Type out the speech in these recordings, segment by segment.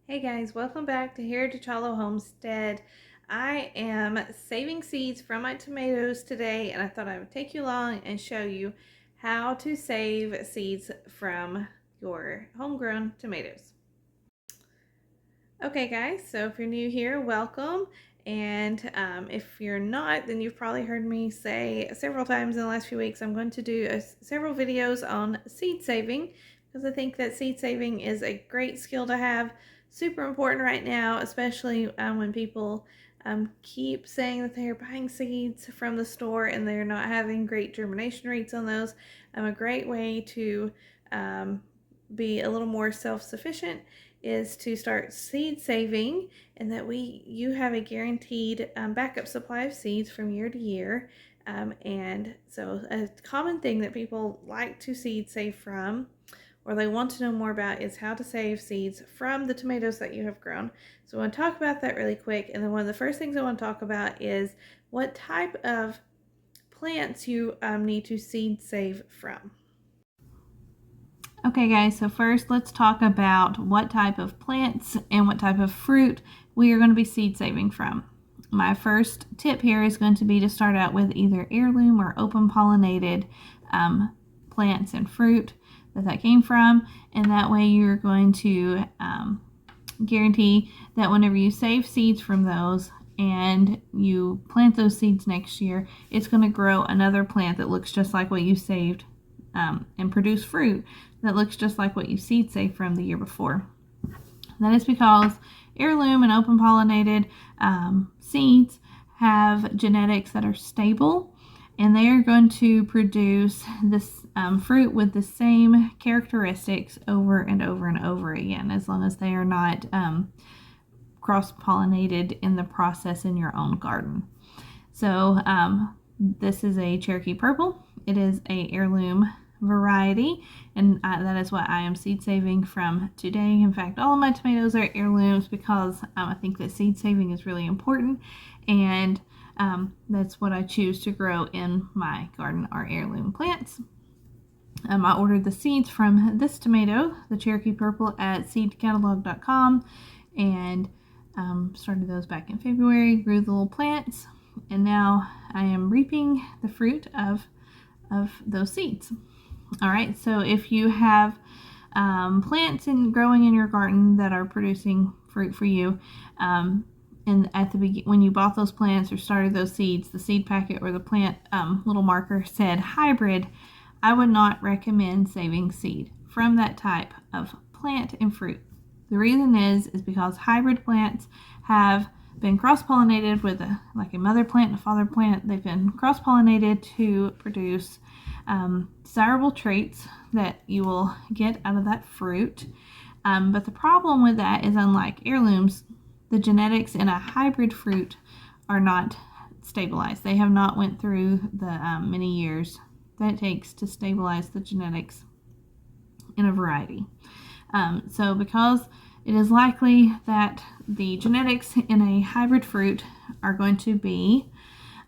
Hey guys, welcome back to Heritage Hollow Homestead. I am saving seeds from my tomatoes today, and I thought I would take you along and show you how to save seeds from your homegrown tomatoes. Okay guys, so if you're new here, welcome. And if you're not, then you've probably heard me say several times in the last few weeks, I'm going to do several videos on seed saving, because I think that seed saving is a great skill to have. Super important right now, especially when people keep saying that they're buying seeds from the store and they're not having great germination rates on those. A great way to be a little more self-sufficient is to start seed saving, and that you have a guaranteed backup supply of seeds from year to year. And so a common thing that people like to seed save from, or they want to know more about, is how to save seeds from the tomatoes that you have grown. So I want to talk about that really quick, and then one of the first things I want to talk about is what type of plants you need to seed save from. Okay guys, so first let's talk about what type of plants and what type of fruit we are going to be seed saving from. My first tip here is going to be to start out with either heirloom or open pollinated plants and fruit that came from, and that way you're going to guarantee that whenever you save seeds from those and you plant those seeds next year, it's going to grow another plant that looks just like what you saved and produce fruit that looks just like what you seed saved from the year before. That is because heirloom and open pollinated seeds have genetics that are stable, and they are going to produce this fruit with the same characteristics over and over and over again, as long as they are not cross-pollinated in the process in your own garden. So this is a Cherokee Purple. It is a heirloom variety, and that is what I am seed saving from today. In fact, all of my tomatoes are heirlooms because I think that seed saving is really important, and that's what I choose to grow in my garden, are heirloom plants. I ordered the seeds from this tomato, the Cherokee Purple, at seedcatalog.com, and started those back in February, grew the little plants, and now I am reaping the fruit of those seeds. All right, so if you have plants growing in your garden that are producing fruit for you, and at the beginning, when you bought those plants or started those seeds, the seed packet or the plant little marker said hybrid, I would not recommend saving seed from that type of plant and fruit. The reason is because hybrid plants have been cross-pollinated with a mother plant and a father plant. They've been cross-pollinated to produce desirable traits that you will get out of that fruit. But the problem with that is, unlike heirlooms, the genetics in a hybrid fruit are not stabilized. They have not went through the many years that it takes to stabilize the genetics in a variety. So because it is likely that the genetics in a hybrid fruit are going to be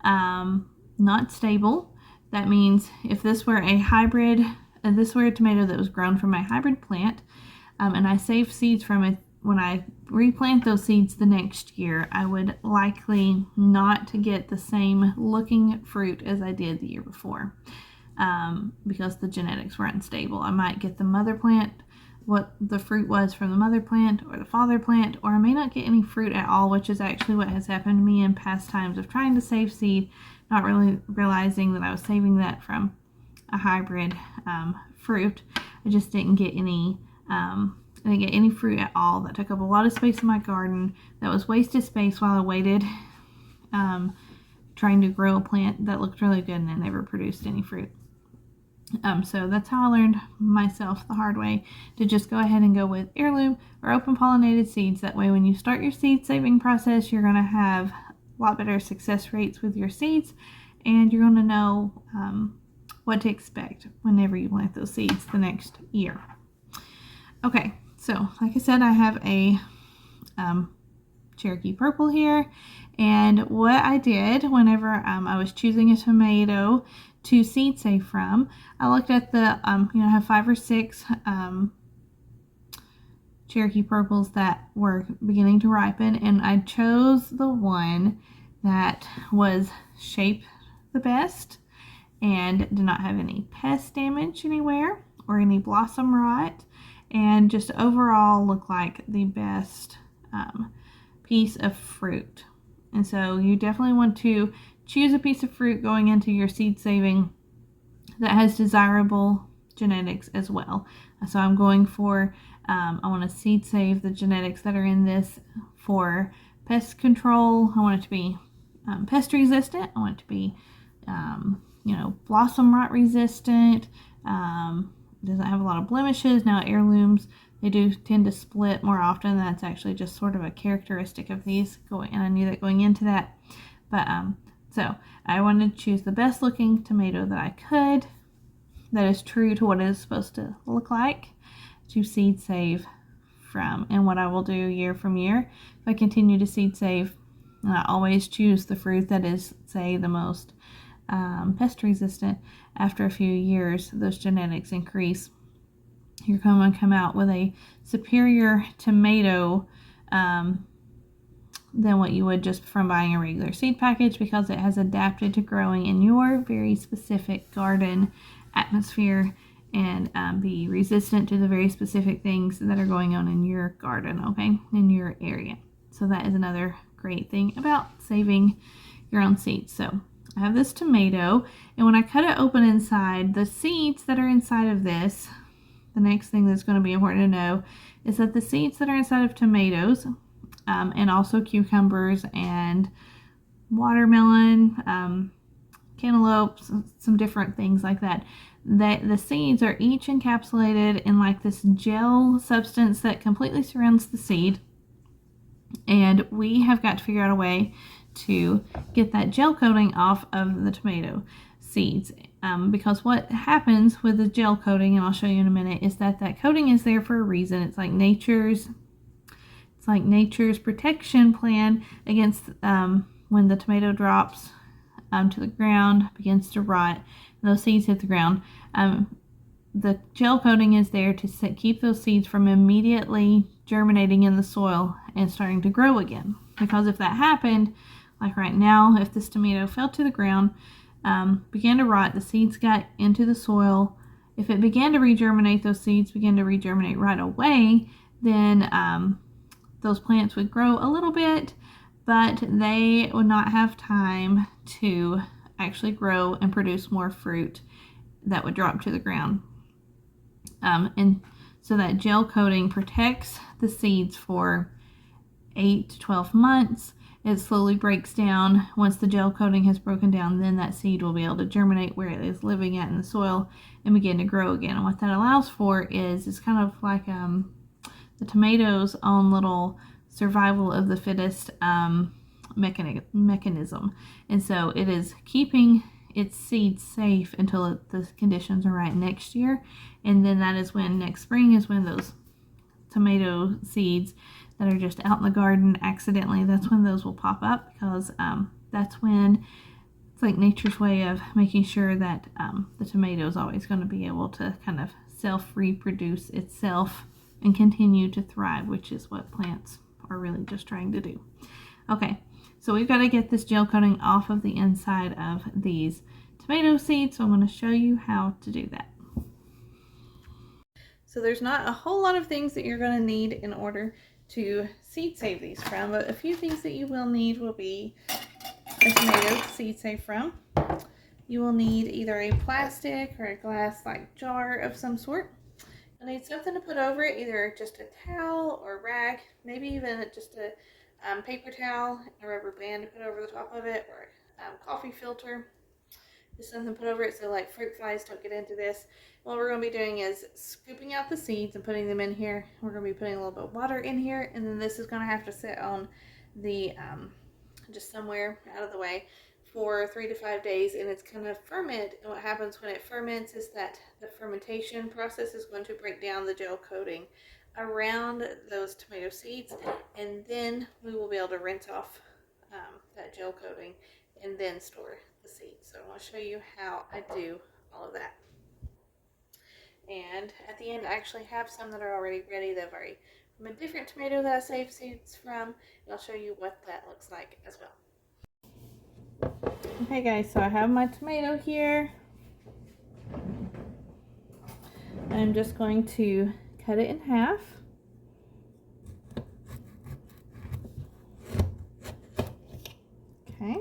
not stable. That means if this were a hybrid, this were a tomato that was grown from a hybrid plant, and I save seeds from it, when I replant those seeds the next year, I would likely not get the same looking fruit as I did the year before, because the genetics were unstable. I might get the mother plant, what the fruit was from the mother plant or the father plant, or I may not get any fruit at all, which is actually what has happened to me in past times of trying to save seed, not really realizing that I was saving that from a hybrid fruit. I just didn't get any fruit at all. That took up a lot of space in my garden. That was wasted space while I waited trying to grow a plant that looked really good and it never produced any fruit. So that's how I learned myself the hard way, to just go ahead and go with heirloom or open pollinated seeds. That way when you start your seed saving process, you're going to have a lot better success rates with your seeds, and you're going to know what to expect whenever you plant those seeds the next year. Okay, so like I said, I have a Cherokee Purple here, and what I did whenever I was choosing a tomato to seed save from, I looked at the I have 5 or 6 Cherokee purples that were beginning to ripen, and I chose the one that was shaped the best and did not have any pest damage anywhere or any blossom rot, and just overall looked like the best piece of fruit. And so you definitely want to choose a piece of fruit going into your seed saving that has desirable genetics as well. So I'm going for, I want to seed save the genetics that are in this for pest control. I want it to be pest resistant. I want it to be, blossom rot resistant. Doesn't have a lot of blemishes. Now heirlooms, they do tend to split more often. That's actually just sort of a characteristic of these and I knew that going into that. But so I wanted to choose the best looking tomato that I could, that is true to what it is supposed to look like, to seed save from. And what I will do year from year, if I continue to seed save, I always choose the fruit that is, say, the most pest resistant. After a few years, those genetics increase. You're going to come out with a superior tomato than what you would just from buying a regular seed package, because it has adapted to growing in your very specific garden atmosphere and be resistant to the very specific things that are going on in your garden, okay, in your area. So that is another great thing about saving your own seeds. So I have this tomato, and when I cut it open inside, the seeds that are inside of this, the next thing that's going to be important to know is that the seeds that are inside of tomatoes, and also cucumbers and watermelon, cantaloupes, some different things like that, that the seeds are each encapsulated in like this gel substance that completely surrounds the seed. And we have got to figure out a way to get that gel coating off of the tomato seeds, because what happens with the gel coating, and I'll show you in a minute, is that that coating is there for a reason. It's like nature's protection plan against when the tomato drops to the ground, begins to rot, and those seeds hit the ground. The gel coating is there to keep those seeds from immediately germinating in the soil and starting to grow again. Because if that happened, like right now, if this tomato fell to the ground, began to rot, the seeds got into the soil, if it began to regerminate, those seeds began to regerminate right away, then those plants would grow a little bit, but they would not have time to actually grow and produce more fruit that would drop to the ground. And so that gel coating protects the seeds for 8 to 12 months. It slowly breaks down. Once the gel coating has broken down, then that seed will be able to germinate where it is living at in the soil and begin to grow again. And what that allows for is, it's kind of like the tomato's own little survival of the fittest mechanism. And so it is keeping its seeds safe until the conditions are right next year. And then that is when, next spring is when those tomato seeds that are just out in the garden accidentally, that's when those will pop up, because that's when it's like nature's way of making sure that the tomato is always going to be able to kind of self-reproduce itself and continue to thrive, which is what plants are really just trying to do. Okay, so we've got to get this gel coating off of the inside of these tomato seeds, so I'm going to show you how to do that. So there's not a whole lot of things that you're going to need in order to seed save these from, but a few things that you will need will be a tomato to seed save from. You will need either a plastic or a glass like jar of some sort. You'll need something to put over it, either just a towel or a rag, maybe even just a paper towel, a rubber band to put over the top of it, or a coffee filter. Just something to put over it so like fruit flies don't get into this. What we're going to be doing is scooping out the seeds and putting them in here. We're going to be putting a little bit of water in here, and then this is going to have to sit on the just somewhere out of the way for 3 to 5 days, and it's going to ferment. And what happens when it ferments is that the fermentation process is going to break down the gel coating around those tomato seeds, and then we will be able to rinse off that gel coating and then store the seeds. So I want to show you how I do all of that. And at the end, I actually have some that are already ready. They've already from a different tomato that I saved seeds from, and I'll show you what that looks like as well. Okay guys, so I have my tomato here. I'm just going to cut it in half. Okay.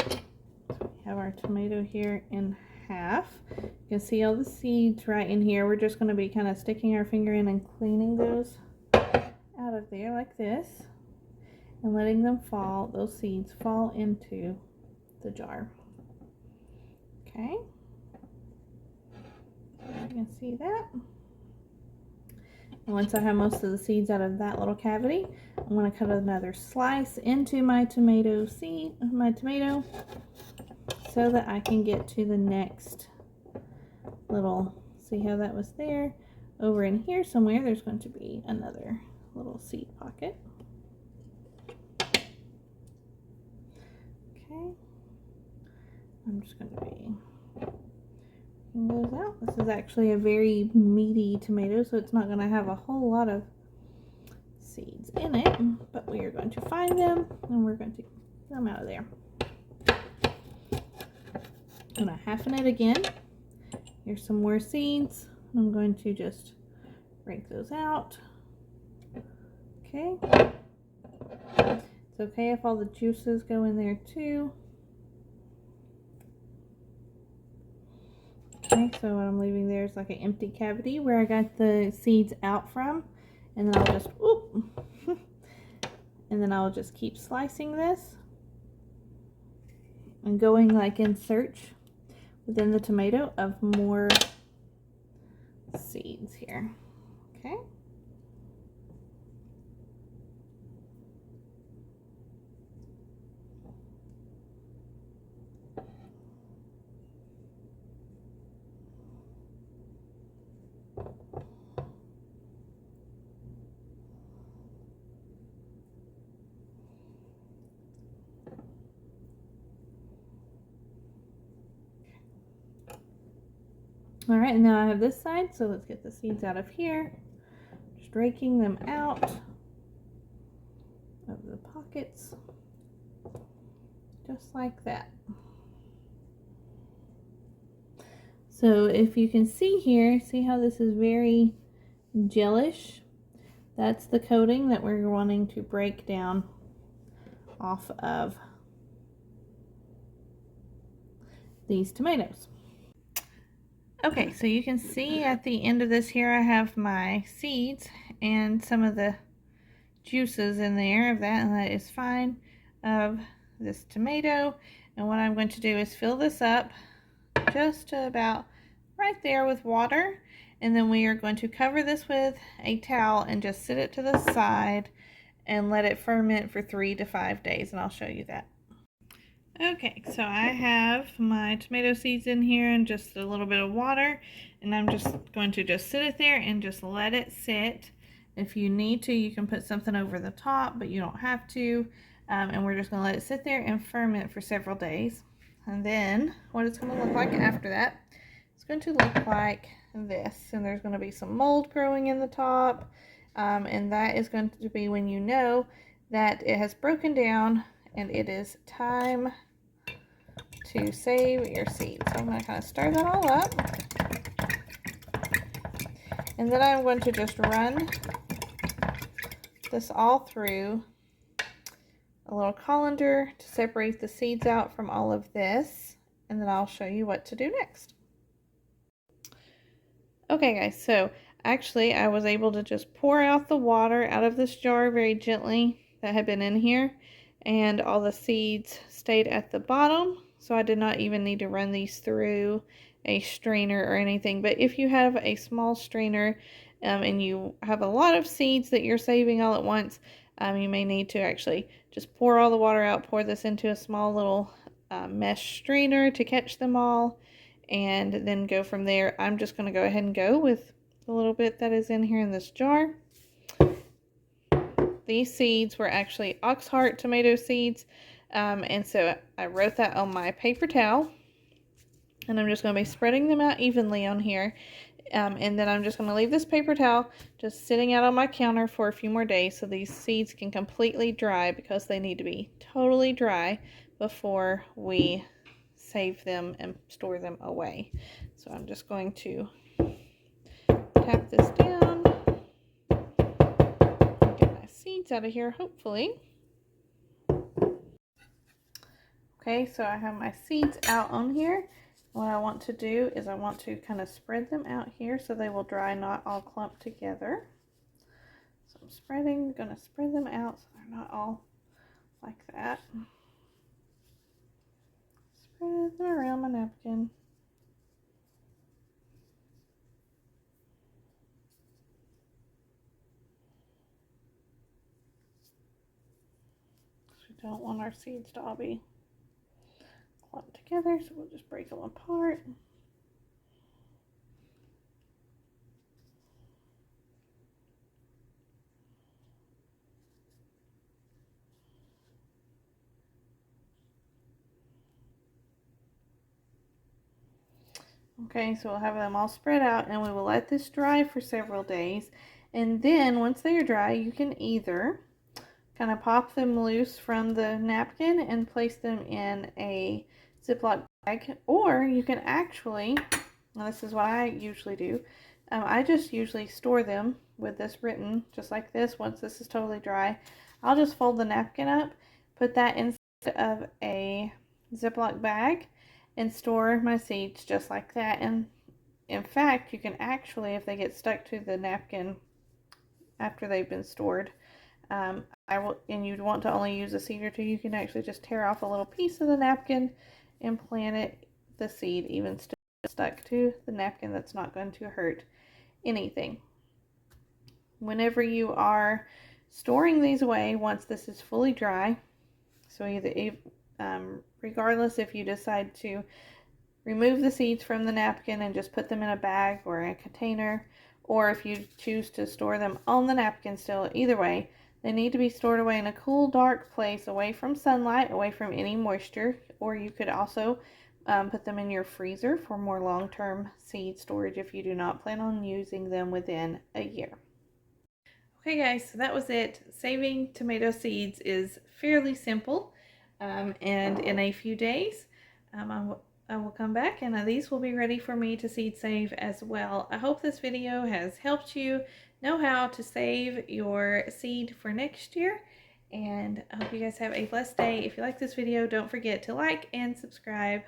So we have our tomato here in half. You can see all the seeds right in here. We're just going to be kind of sticking our finger in and cleaning those out of there like this and letting them fall, those seeds fall into the jar. Okay. You can see that. And once I have most of the seeds out of that little cavity, I'm going to cut another slice into my tomato so that I can get to the next little, see how that was there? Over in here somewhere, there's going to be another little seed pocket. Okay. I'm just going to be taking those out. This is actually a very meaty tomato, so it's not going to have a whole lot of seeds in it, but we are going to find them and we're going to get them out of there. I'm going to halfen it again. Here's some more seeds. I'm going to just rake those out. Okay. It's okay if all the juices go in there too. Okay, so what I'm leaving there is like an empty cavity where I got the seeds out from, and then I'll just and then I'll just keep slicing this and going like in search within the tomato of more seeds here. Okay. All right, and now I have this side, so let's get the seeds out of here. Just raking them out of the pockets, just like that. So if you can see here, see how this is very gelish? That's the coating that we're wanting to break down off of these tomatoes. Okay, so you can see at the end of this here I have my seeds and some of the juices in there of that, and that is fine, of this tomato. And what I'm going to do is fill this up just to about right there with water, and then we are going to cover this with a towel and just sit it to the side and let it ferment for 3 to 5 days, and I'll show you that. Okay, so I have my tomato seeds in here and just a little bit of water, and I'm just going to just sit it there and just let it sit. If you need to, you can put something over the top, but you don't have to. And we're just going to let it sit there and ferment for several days. And then what it's going to look like after that, it's going to look like this. And there's going to be some mold growing in the top. And that is going to be when you know that it has broken down and it is time to save your seeds. So I'm going to kind of stir that all up. And then I'm going to just run this all through a little colander to separate the seeds out from all of this. And then I'll show you what to do next. Okay guys, so actually I was able to just pour out the water out of this jar very gently that had been in here, and all the seeds stayed at the bottom, so I did not even need to run these through a strainer or anything. But if you have a small strainer and you have a lot of seeds that you're saving all at once, you may need to actually just pour all the water out, pour this into a small little mesh strainer to catch them all, and then go from there. I'm just going to go ahead and go with the little bit that is in here in this jar. These seeds were actually ox heart tomato seeds, and so I wrote that on my paper towel. And I'm just going to be spreading them out evenly on here. And then I'm just going to leave this paper towel just sitting out on my counter for a few more days so these seeds can completely dry, because they need to be totally dry before we save them and store them away. So I'm just going to tap this down, get my seeds out of here, hopefully. Okay, so I have my seeds out on here. What I want to do is I want to kind of spread them out here so they will dry, not all clumped together. So I'm going to spread them out so they're not all like that. Spread them around my napkin. We don't want our seeds to all be clumped together, so we'll just break them apart. Okay, so we'll have them all spread out, and we will let this dry for several days. And then once they are dry, you can either kind of pop them loose from the napkin and place them in a Ziploc bag, or you can actually, well, this is what I usually do, I just usually store them with this written just like this. Once this is totally dry, I'll just fold the napkin up, put that inside of a Ziploc bag, and store my seeds just like that. And in fact, you can actually, if they get stuck to the napkin after they've been stored, and you'd want to only use a seed or two, you can actually just tear off a little piece of the napkin and plant it, the seed even still stuck to the napkin. That's not going to hurt anything. Whenever you are storing these away, once this is fully dry, so regardless if you decide to remove the seeds from the napkin and just put them in a bag or a container, or if you choose to store them on the napkin still, either way, they need to be stored away in a cool, dark place, away from sunlight, away from any moisture. Or you could also put them in your freezer for more long-term seed storage if you do not plan on using them within a year. Okay guys, so that was it. Saving tomato seeds is fairly simple, and in a few days I will come back and these will be ready for me to seed save as well. I hope this video has helped you know how to save your seed for next year, and I hope you guys have a blessed day. If you like this video, don't forget to like and subscribe.